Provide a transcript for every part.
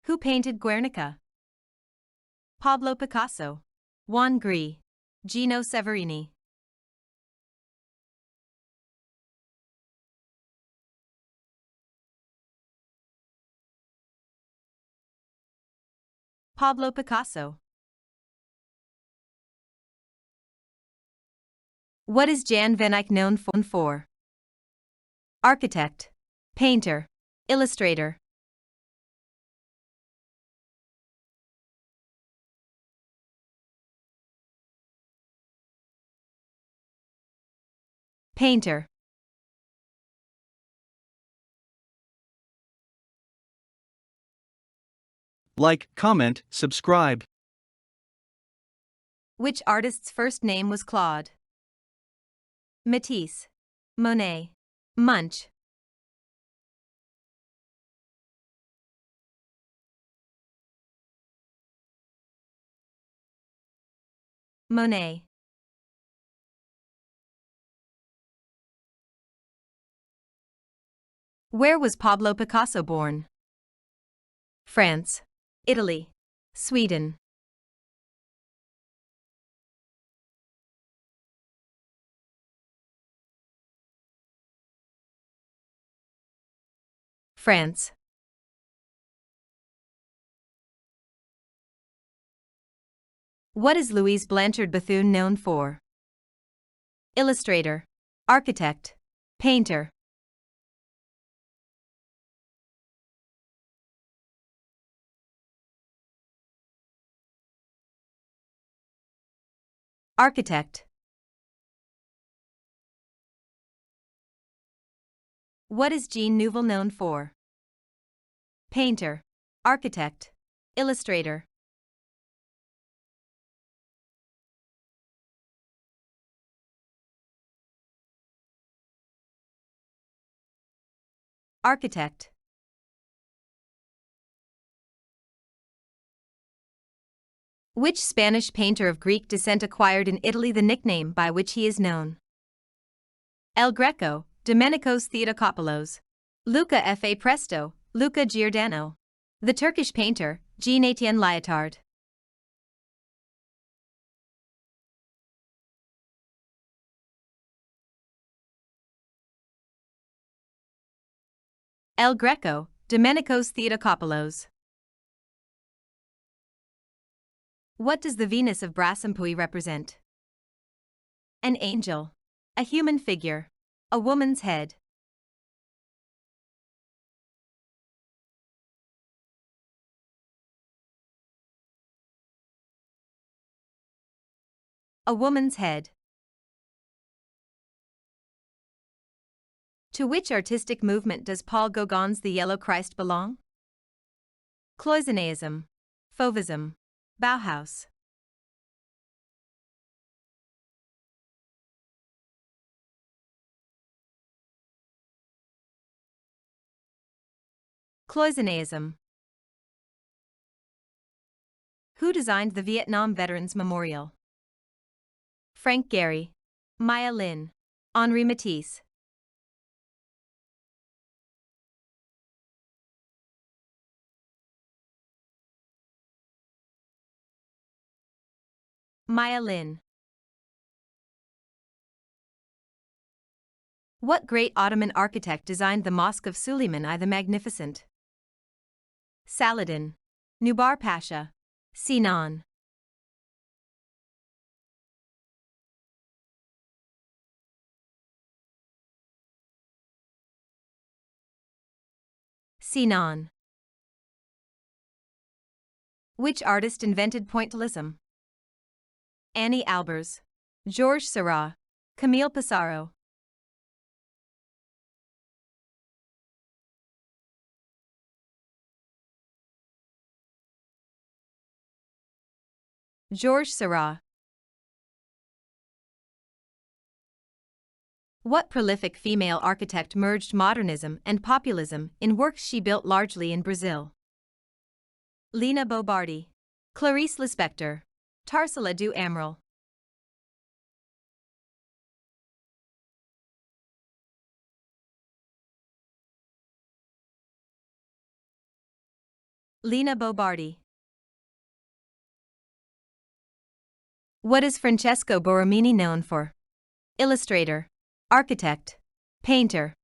Who painted Guernica? Pablo Picasso, Juan Gris, Gino Severini. Pablo Picasso. What is Jan van Eyck known for? Architect, painter, illustrator. Painter. Like, comment, subscribe. Which artist's first name was Claude? Matisse, Monet, Munch. Monet. Where was Pablo Picasso born? France, Italy, Sweden. France. What is Louise Blanchard Bethune known for? Illustrator, architect, painter. Architect. What is Jean Nouvel known for? Painter, architect, illustrator. Architect. Which Spanish painter of Greek descent acquired in Italy the nickname by which he is known? El Greco, Domenico's Theotokopoulos, Luca Fa Presto, Luca Giordano. The Turkish painter, Jean-Étienne Lyotard. El Greco, Domenico's Theotokopoulos. What does the Venus of Brasempouy represent? An angel. A human figure. A woman's head. A woman's head. To which artistic movement does Paul Gauguin's The Yellow Christ belong? Cloisonnéism, Fauvism, Bauhaus. Cloisonnéism. Who designed the Vietnam Veterans Memorial? Frank Gehry, Maya Lin, Henri Matisse. Maya Lin. What great Ottoman architect designed the Mosque of Suleiman I the Magnificent? Saladin, Nubar Pasha, Sinan. Sinan. Which artist invented pointillism? Annie Albers, Georges Seurat, Camille Pissarro. Georges Seurat. What prolific female architect merged modernism and populism in works she built largely in Brazil? Lina Bo Bardi, Clarice Lispector, Tarsila do Amaral. Lina Bobardi. What is Francesco Borromini known for? Illustrator, architect, painter.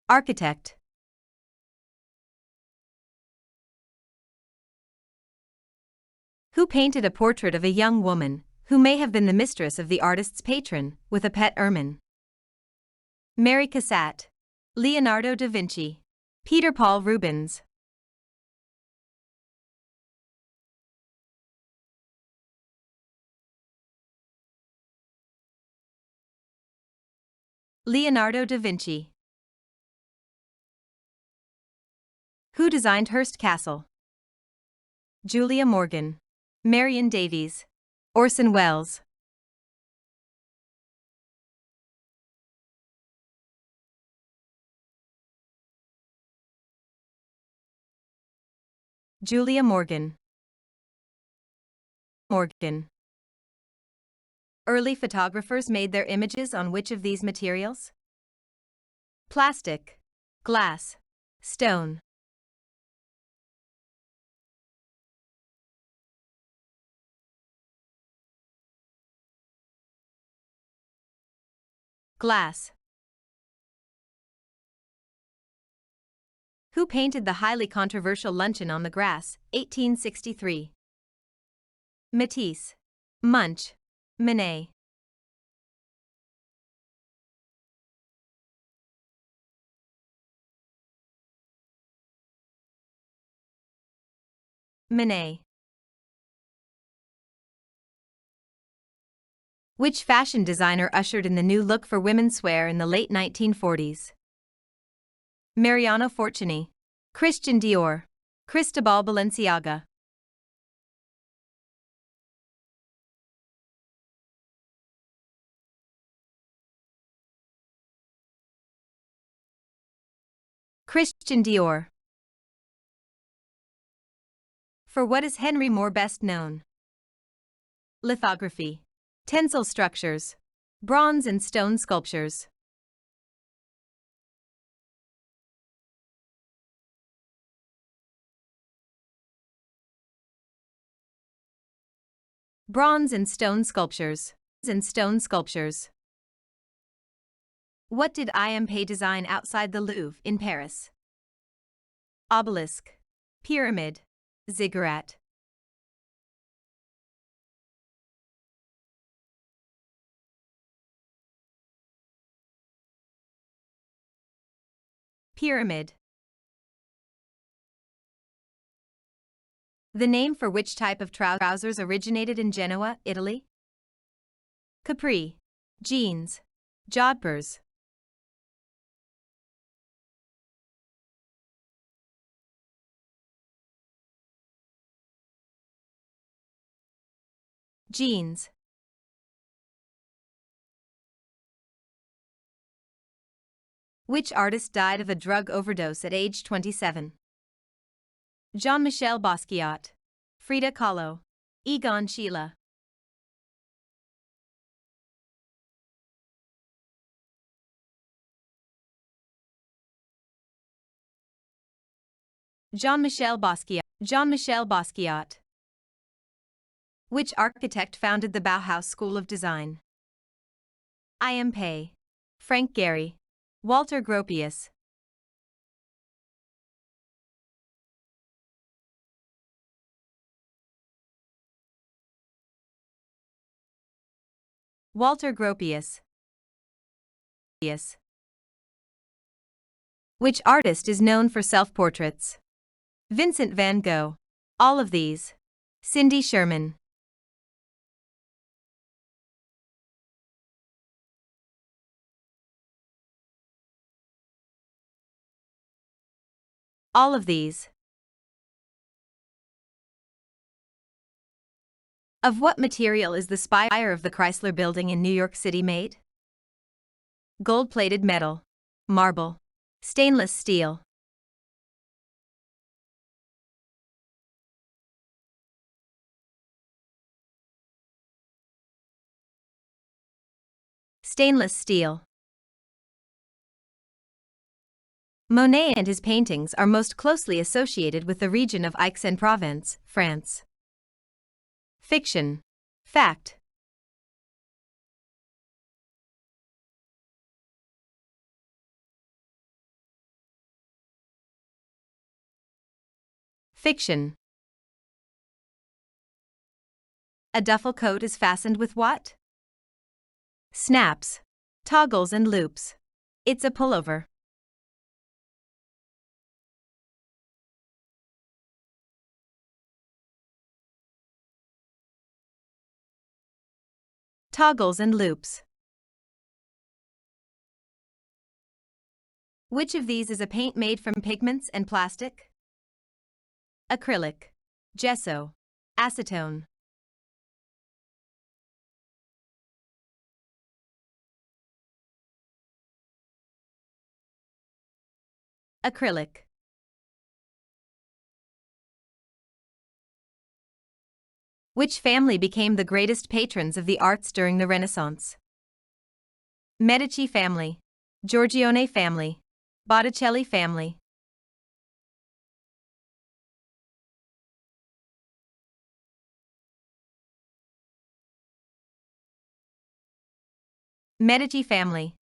Architect. Who painted a portrait of a young woman, who may have been the mistress of the artist's patron, with a pet ermine? Mary Cassatt. Leonardo da Vinci. Peter Paul Rubens. Leonardo da Vinci. Who designed Hearst Castle? Julia Morgan. Marion Davies. Orson Welles. Julia Morgan. Morgan. Early photographers made their images on which of these materials? Plastic, glass, stone. Glass. Who painted the highly controversial Luncheon on the Grass, 1863? Matisse. Munch. Manet. Manet. Which fashion designer ushered in the new look for women's wear in the late 1940s? Mariano Fortuny. Christian Dior. Cristobal Balenciaga. Christian Dior. For what is Henry Moore best known? Lithography. Tensile structures. Bronze and stone sculptures. Bronze and stone sculptures. What did Imp design outside the Louvre in Paris? Obelisk. Pyramid. Ziggurat. Pyramid. The name for which type of trousers originated in Genoa, Italy? Capri. Jeans. Jodhpurs. Jeans. Which artist died of a drug overdose at age 27? Jean-Michel Basquiat. Frida Kahlo. Egon Schiele. Jean-Michel Basquiat. Which architect founded the Bauhaus School of Design? Imp. Frank Gehry. Walter Gropius. Walter Gropius. Which artist is known for self-portraits? Vincent van Gogh. All of these. Cindy Sherman. All of these. Of what material is the spire of the Chrysler Building in New York City made? Gold-plated metal. Marble. Stainless steel. Stainless steel. Monet and his paintings are most closely associated with the region of Aix-en-Provence, France. Fiction. Fact. Fiction. A duffel coat is fastened with what? Snaps, toggles and loops. It's a pullover. Toggles and loops. Which of these is a paint made from pigments and plastic? Acrylic, gesso, acetone. Acrylic. Which family became the greatest patrons of the arts during the Renaissance? Medici family, Giorgione family, Botticelli family. Medici family.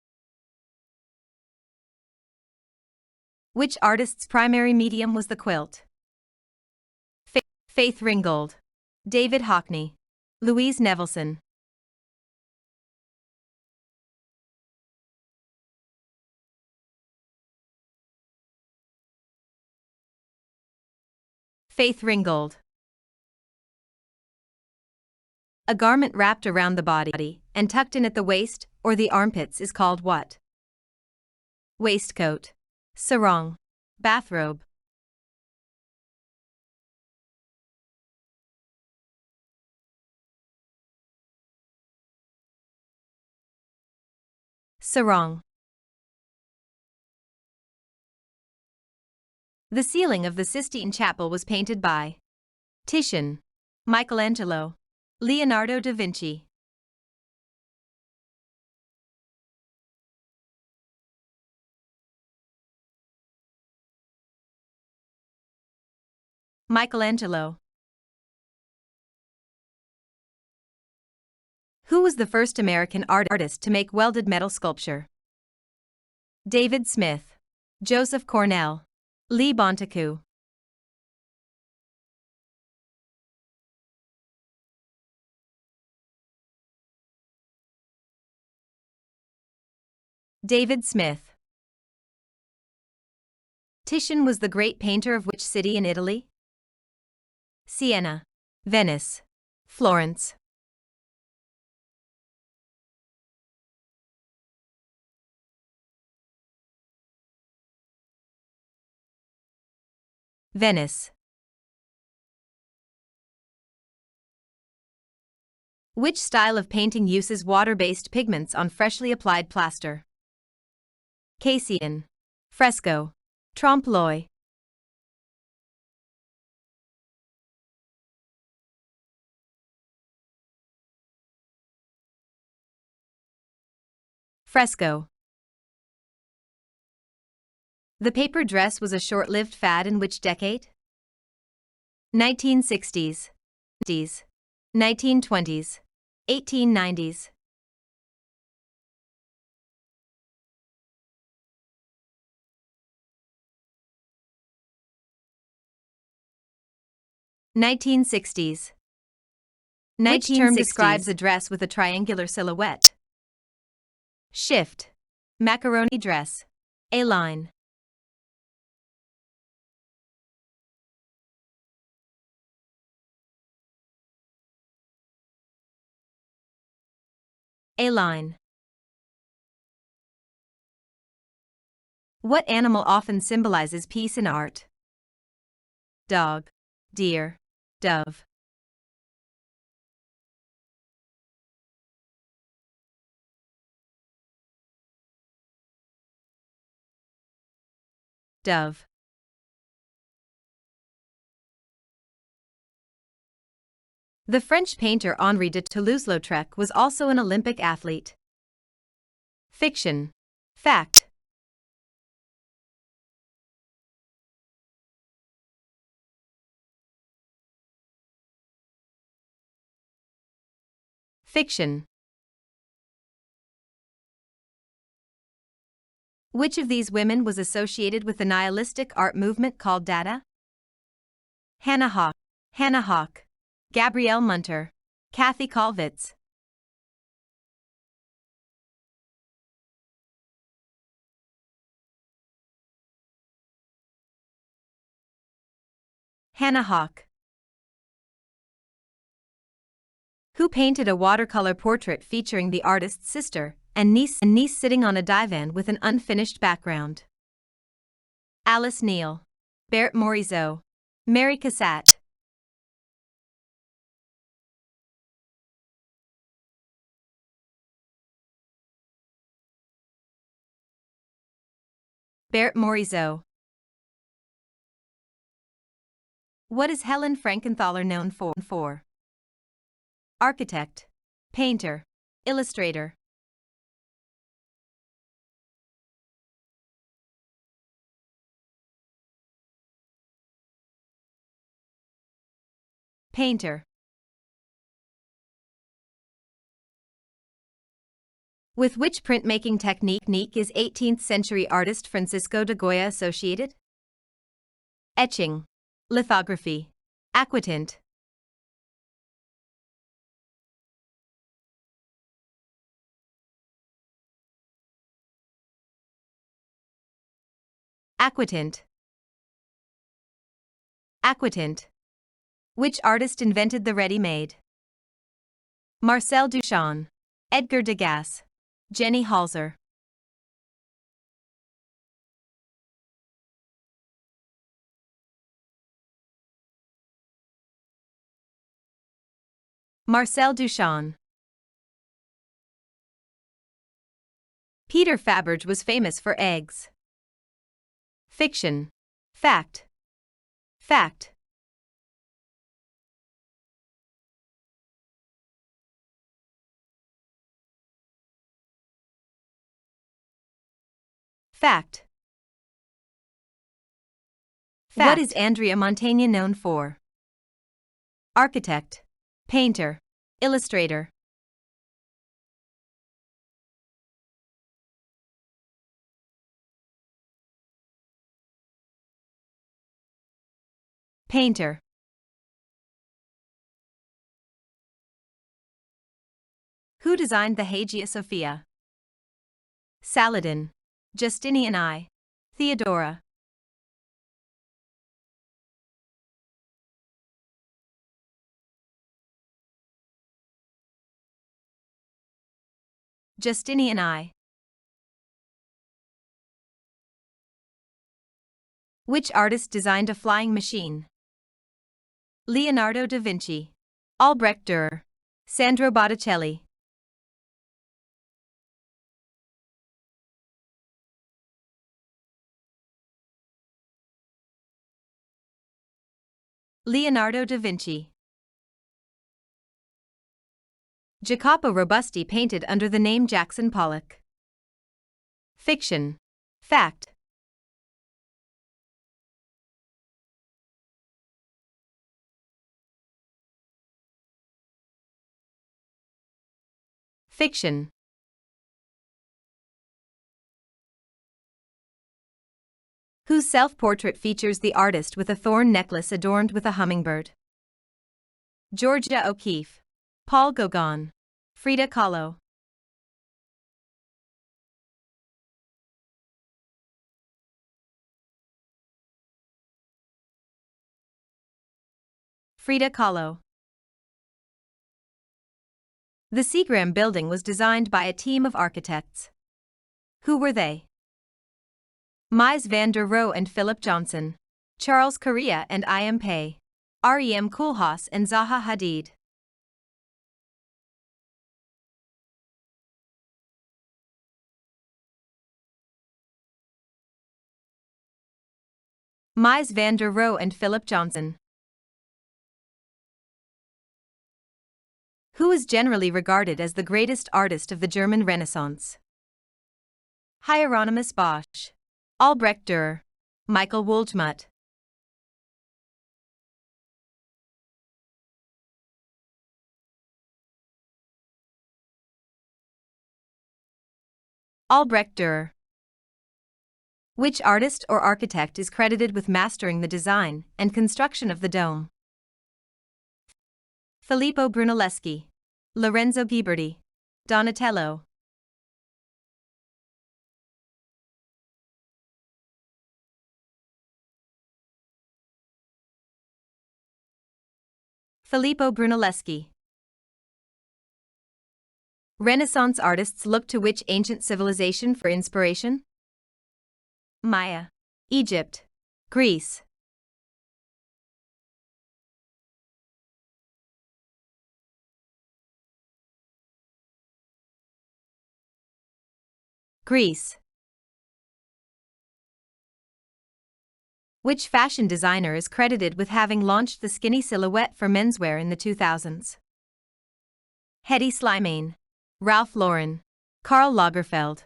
Which artist's primary medium was the quilt? Faith Ringgold, David Hockney, Louise Nevelson. Faith Ringgold. A garment wrapped around the body and tucked in at the waist or the armpits is called what? Waistcoat, sarong, bathrobe. Sarong. The ceiling of the Sistine Chapel was painted by Titian, Michelangelo, Leonardo da Vinci. Michelangelo. Who was the first American artist to make welded metal sculpture? David Smith, Joseph Cornell, Lee Bontecu. David Smith. Titian was the great painter of which city in Italy? Siena, Venice, Florence. Venice. Which style of painting uses water-based pigments on freshly applied plaster? Cassian, fresco, trompe-l'oeil. Fresco. The paper dress was a short-lived fad in which decade? 1960s, 1920s, 1890s. Nineteen 1960s. Which term describes a dress with a triangular silhouette? Shift, macaroni dress, A-line. A-line. What animal often symbolizes peace in art? Dog, deer, dove. Dove. The French painter Henri de Toulouse-Lautrec was also an Olympic athlete. Fiction. Fact. Fiction. Which of these women was associated with the nihilistic art movement called Dada? Hannah Hawk, Gabrielle Munter, Kathy Kollwitz. Hannah Hawk. Who painted a watercolor portrait featuring the artist's sister and niece sitting on a divan with an unfinished background? Alice Neal, Berthe Morisot, Mary Cassatt. Berthe Morisot. What is Helen Frankenthaler known for? Architect, painter, illustrator. Painter. With which printmaking technique is 18th century artist Francisco de Goya associated? Etching, lithography, aquatint. Aquatint. Aquatint. Which artist invented the ready-made? Marcel Duchamp, Edgar Degas, Jenny Halsey. Marcel Duchamp. Peter Faberge was famous for eggs. Fiction. Fact. Fact. Fact. What is Andrea Mantegna known for? Architect, painter, illustrator. Painter. Who designed the Hagia Sophia? Saladin, Justinian I, Theodora. Justinian I. Which artist designed a flying machine? Leonardo da Vinci, Albrecht Dürer, Sandro Botticelli. Leonardo da Vinci. Jacopo Robusti painted under the name Jackson Pollock. Fiction. Fact. Fiction. Whose self-portrait features the artist with a thorn necklace adorned with a hummingbird? Georgia O'Keeffe, Paul Gauguin, Frida Kahlo. Frida Kahlo. The Seagram building was designed by a team of architects. Who were they? Mies van der Rohe and Philip Johnson, Charles Correa and I.M. Pei, Rem Koolhaas and Zaha Hadid. Mies van der Rohe and Philip Johnson. Who is generally regarded as the greatest artist of the German Renaissance? Hieronymus Bosch, Albrecht Dürer, Michael Wohlgemuth. Albrecht Dürer. Which artist or architect is credited with mastering the design and construction of the dome? Filippo Brunelleschi, Lorenzo Ghiberti, Donatello. Filippo Brunelleschi. Renaissance artists looked to which ancient civilization for inspiration? Maya, Egypt, Greece. Greece. Which fashion designer is credited with having launched the skinny silhouette for menswear in the 2000s? Hedi Slimane, Ralph Lauren, Karl Lagerfeld.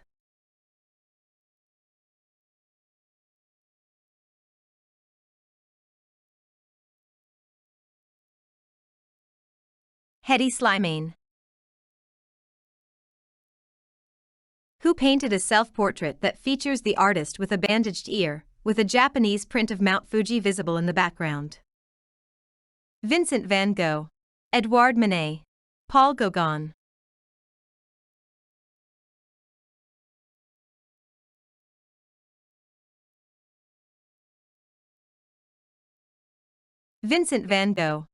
Hedi Slimane. Who painted a self-portrait that features the artist with a bandaged ear, with a Japanese print of Mount Fuji visible in the background? Vincent van Gogh, Edouard Manet, Paul Gauguin. Vincent van Gogh.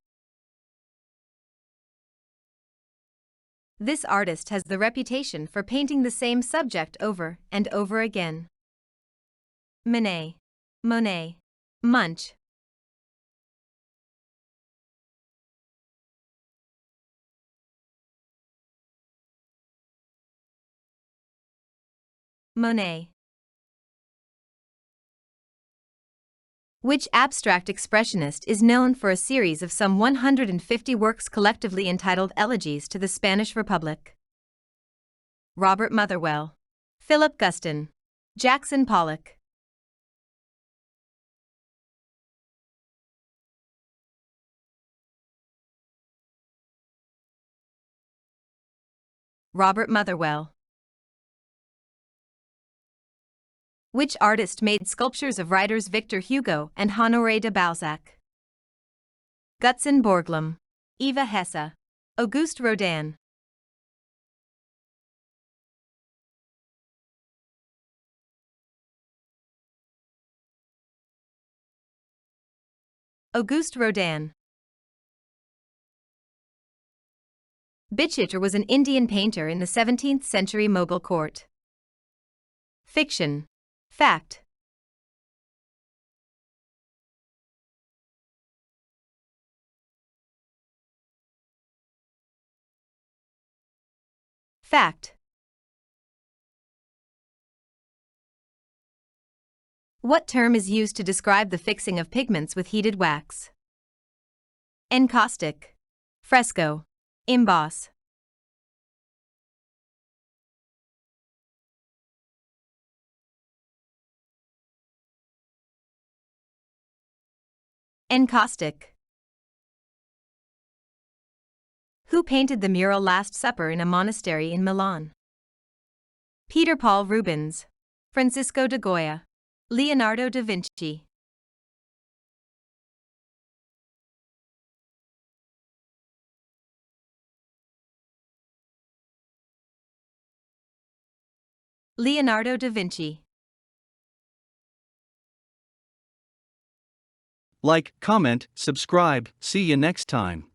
This artist has the reputation for painting the same subject over and over again. Manet, Monet, Munch. Monet. Which abstract expressionist is known for a series of some 150 works collectively entitled Elegies to the Spanish Republic? Robert Motherwell, Philip Guston, Jackson Pollock. Robert Motherwell. Which artist made sculptures of writers Victor Hugo and Honoré de Balzac? Gutzon Borglum, Eva Hesse, Auguste Rodin. Auguste Rodin. Bichitter was an Indian painter in the 17th century Mughal court. Fiction. Fact. Fact. What term is used to describe the fixing of pigments with heated wax? Encaustic, fresco, emboss. Encaustic. Who painted the mural Last Supper in a monastery in Milan? Peter Paul Rubens, Francisco de Goya, Leonardo da Vinci. Leonardo da Vinci. Like, comment, subscribe. See you next time.